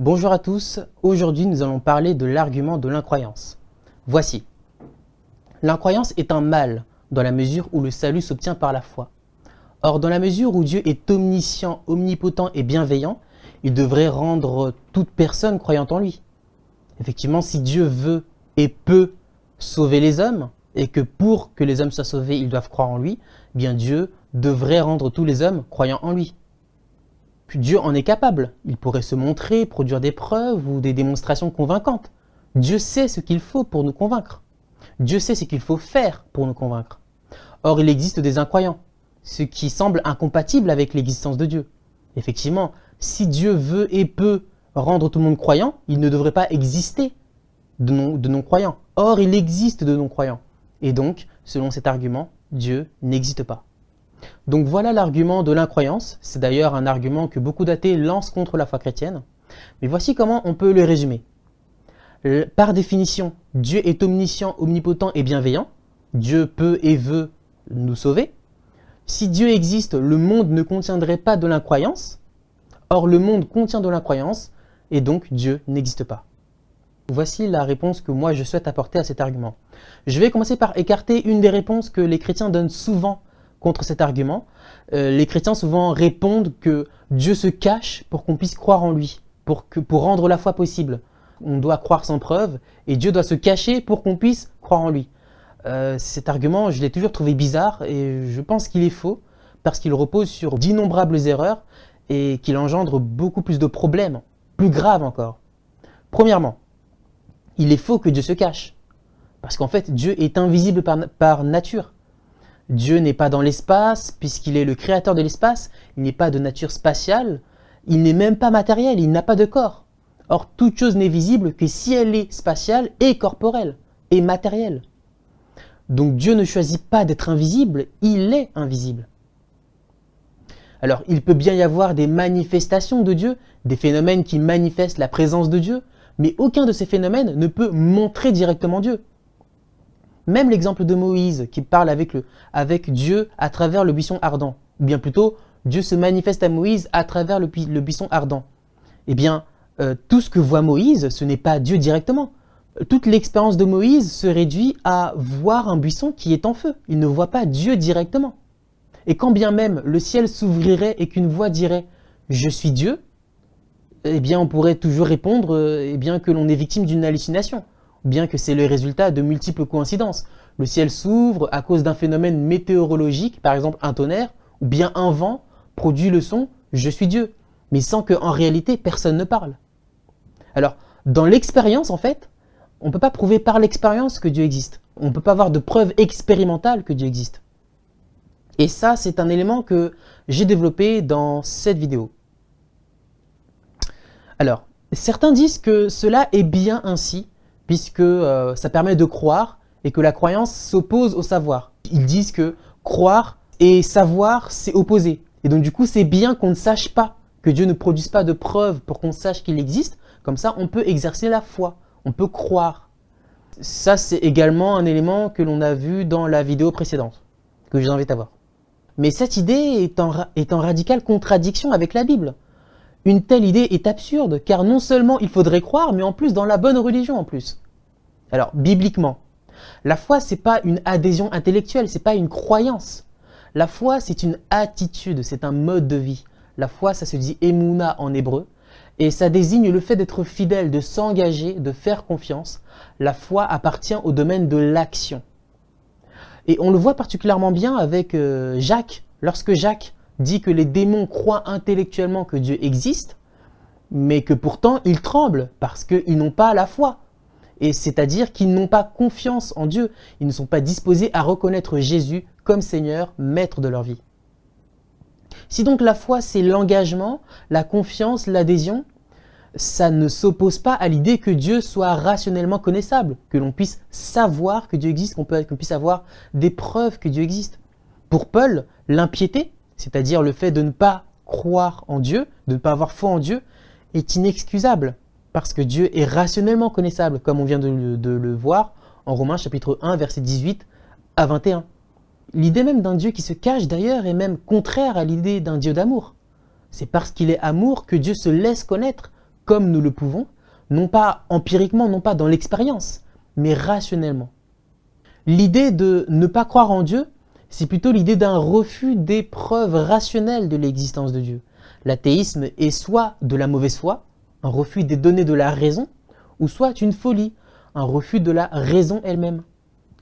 Bonjour à tous, aujourd'hui nous allons parler de l'argument de l'incroyance. Voici. L'incroyance est un mal dans la mesure où le salut s'obtient par la foi. Or, dans la mesure où Dieu est omniscient, omnipotent et bienveillant, il devrait rendre toute personne croyante en lui. Effectivement, si Dieu veut et peut sauver les hommes, et que pour que les hommes soient sauvés, ils doivent croire en lui, eh bien Dieu devrait rendre tous les hommes croyants en lui. Puis Dieu en est capable. Il pourrait se montrer, produire des preuves ou des démonstrations convaincantes. Dieu sait ce qu'il faut pour nous convaincre. Dieu sait ce qu'il faut faire pour nous convaincre. Or, il existe des incroyants, ce qui semble incompatible avec l'existence de Dieu. Effectivement, si Dieu veut et peut rendre tout le monde croyant, il ne devrait pas exister de non-croyants. Or, il existe de non-croyants. Et donc, selon cet argument, Dieu n'existe pas. Donc voilà l'argument de l'incroyance. C'est d'ailleurs un argument que beaucoup d'athées lancent contre la foi chrétienne. Mais voici comment on peut le résumer. Par définition, Dieu est omniscient, omnipotent et bienveillant. Dieu peut et veut nous sauver. Si Dieu existe, le monde ne contiendrait pas de l'incroyance. Or, le monde contient de l'incroyance et donc Dieu n'existe pas. Voici la réponse que moi je souhaite apporter à cet argument. Je vais commencer par écarter une des réponses que les chrétiens donnent souvent contre cet argument. Les chrétiens souvent répondent que Dieu se cache pour qu'on puisse croire en lui, pour rendre la foi possible. On doit croire sans preuve et Dieu doit se cacher pour qu'on puisse croire en lui. Cet argument, je l'ai toujours trouvé bizarre et je pense qu'il est faux parce qu'il repose sur d'innombrables erreurs et qu'il engendre beaucoup plus de problèmes, plus graves encore. Premièrement, il est faux que Dieu se cache parce qu'en fait, Dieu est invisible par nature. Dieu n'est pas dans l'espace, puisqu'il est le créateur de l'espace, il n'est pas de nature spatiale, il n'est même pas matériel, il n'a pas de corps. Or, toute chose n'est visible que si elle est spatiale et corporelle, et matérielle. Donc Dieu ne choisit pas d'être invisible, il est invisible. Alors, il peut bien y avoir des manifestations de Dieu, des phénomènes qui manifestent la présence de Dieu, mais aucun de ces phénomènes ne peut montrer directement Dieu. Même l'exemple de Moïse qui parle avec Dieu à travers le buisson ardent, ou bien plutôt, Dieu se manifeste à Moïse à travers le buisson ardent. Eh bien, tout ce que voit Moïse, ce n'est pas Dieu directement. Toute l'expérience de Moïse se réduit à voir un buisson qui est en feu. Il ne voit pas Dieu directement. Et quand bien même le ciel s'ouvrirait et qu'une voix dirait « Je suis Dieu », eh bien, on pourrait toujours répondre eh bien, que l'on est victime d'une hallucination. Bien que c'est le résultat de multiples coïncidences. Le ciel s'ouvre à cause d'un phénomène météorologique, par exemple un tonnerre, ou bien un vent produit le son « je suis Dieu », mais sans qu'en réalité personne ne parle. Alors, dans l'expérience en fait, on ne peut pas prouver par l'expérience que Dieu existe. On ne peut pas avoir de preuve expérimentale que Dieu existe. Et ça, c'est un élément que j'ai développé dans cette vidéo. Alors, certains disent que cela est bien ainsi, puisque ça permet de croire et que la croyance s'oppose au savoir. Ils disent que croire et savoir, c'est opposé. Et donc du coup, c'est bien qu'on ne sache pas, que Dieu ne produise pas de preuves pour qu'on sache qu'il existe. Comme ça, on peut exercer la foi, on peut croire. Ça, c'est également un élément que l'on a vu dans la vidéo précédente, que je vous invite à voir. Mais cette idée est en radicale contradiction avec la Bible. Une telle idée est absurde, car non seulement il faudrait croire, mais en plus dans la bonne religion en plus. Alors, bibliquement, la foi, c'est pas une adhésion intellectuelle, c'est pas une croyance. La foi, c'est une attitude, c'est un mode de vie. La foi, ça se dit émouna en hébreu, et ça désigne le fait d'être fidèle, de s'engager, de faire confiance. La foi appartient au domaine de l'action. Et on le voit particulièrement bien avec Jacques, lorsque Jacques dit que les démons croient intellectuellement que Dieu existe, mais que pourtant ils tremblent parce qu'ils n'ont pas la foi. Et c'est-à-dire qu'ils n'ont pas confiance en Dieu. Ils ne sont pas disposés à reconnaître Jésus comme Seigneur, maître de leur vie. Si donc la foi c'est l'engagement, la confiance, l'adhésion, ça ne s'oppose pas à l'idée que Dieu soit rationnellement connaissable, que l'on puisse savoir que Dieu existe, qu'on puisse avoir des preuves que Dieu existe. Pour Paul, l'impiété, c'est-à-dire le fait de ne pas croire en Dieu, de ne pas avoir foi en Dieu, est inexcusable, parce que Dieu est rationnellement connaissable, comme on vient de le voir en Romains chapitre 1, verset 18 à 21. L'idée même d'un Dieu qui se cache d'ailleurs est même contraire à l'idée d'un Dieu d'amour. C'est parce qu'il est amour que Dieu se laisse connaître comme nous le pouvons, non pas empiriquement, non pas dans l'expérience, mais rationnellement. L'idée de ne pas croire en Dieu, c'est plutôt l'idée d'un refus des preuves rationnelles de l'existence de Dieu. L'athéisme est soit de la mauvaise foi, un refus des données de la raison, ou soit une folie, un refus de la raison elle-même,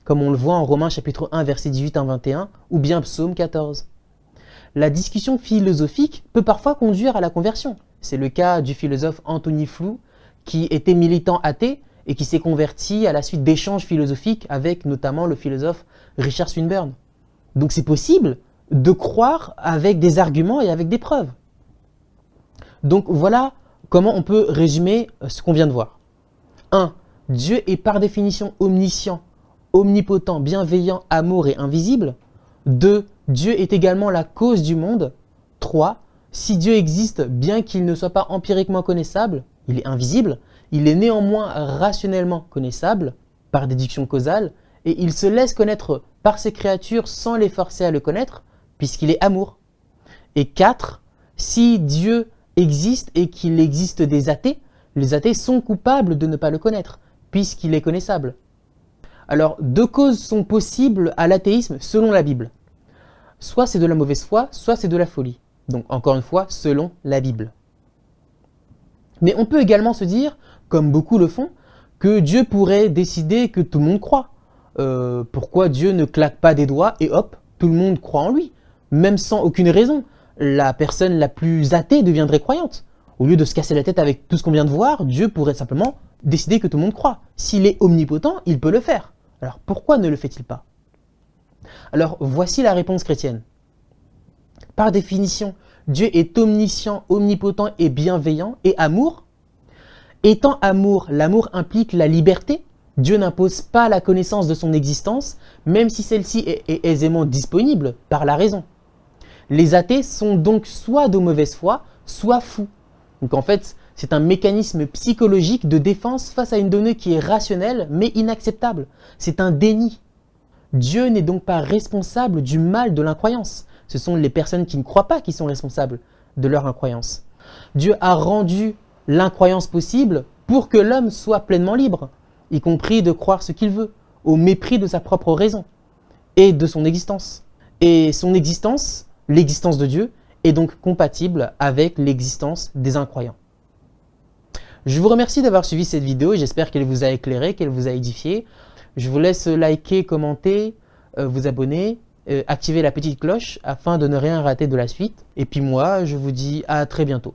comme on le voit en Romains chapitre 1, versets 18 à 21, ou bien Psaume 14. La discussion philosophique peut parfois conduire à la conversion. C'est le cas du philosophe Anthony Flew, qui était militant athée et qui s'est converti à la suite d'échanges philosophiques avec notamment le philosophe Richard Swinburne. Donc c'est possible de croire avec des arguments et avec des preuves. Donc voilà comment on peut résumer ce qu'on vient de voir. 1. Dieu est par définition omniscient, omnipotent, bienveillant, amour et invisible. 2. Dieu est également la cause du monde. 3. Si Dieu existe, bien qu'il ne soit pas empiriquement connaissable, il est invisible, il est néanmoins rationnellement connaissable par déduction causale et il se laisse connaître par ses créatures sans les forcer à le connaître puisqu'il est amour. Et 4. Si Dieu existe et qu'il existe des athées, les athées sont coupables de ne pas le connaître puisqu'il est connaissable. Alors, deux causes sont possibles à l'athéisme selon la Bible. Soit c'est de la mauvaise foi, soit c'est de la folie. Donc, encore une fois, selon la Bible. Mais on peut également se dire, comme beaucoup le font, que Dieu pourrait décider que tout le monde croit. Pourquoi Dieu ne claque pas des doigts et hop, tout le monde croit en lui, même sans aucune raison. La personne la plus athée deviendrait croyante. Au lieu de se casser la tête avec tout ce qu'on vient de voir, Dieu pourrait simplement décider que tout le monde croit. S'il est omnipotent, il peut le faire. Alors pourquoi ne le fait-il pas? Alors voici la réponse chrétienne. Par définition, Dieu est omniscient, omnipotent et bienveillant et amour. Étant amour, l'amour implique la liberté. Dieu n'impose pas la connaissance de son existence, même si celle-ci est aisément disponible par la raison. Les athées sont donc soit de mauvaise foi, soit fous. Donc en fait, c'est un mécanisme psychologique de défense face à une donnée qui est rationnelle mais inacceptable. C'est un déni. Dieu n'est donc pas responsable du mal de l'incroyance. Ce sont les personnes qui ne croient pas qui sont responsables de leur incroyance. Dieu a rendu l'incroyance possible pour que l'homme soit pleinement libre, y compris de croire ce qu'il veut, au mépris de sa propre raison et de son existence. Et son existence, l'existence de Dieu, est donc compatible avec l'existence des incroyants. Je vous remercie d'avoir suivi cette vidéo et j'espère qu'elle vous a éclairé, qu'elle vous a édifié. Je vous laisse liker, commenter, vous abonner, activer la petite cloche afin de ne rien rater de la suite. Et puis moi, je vous dis à très bientôt.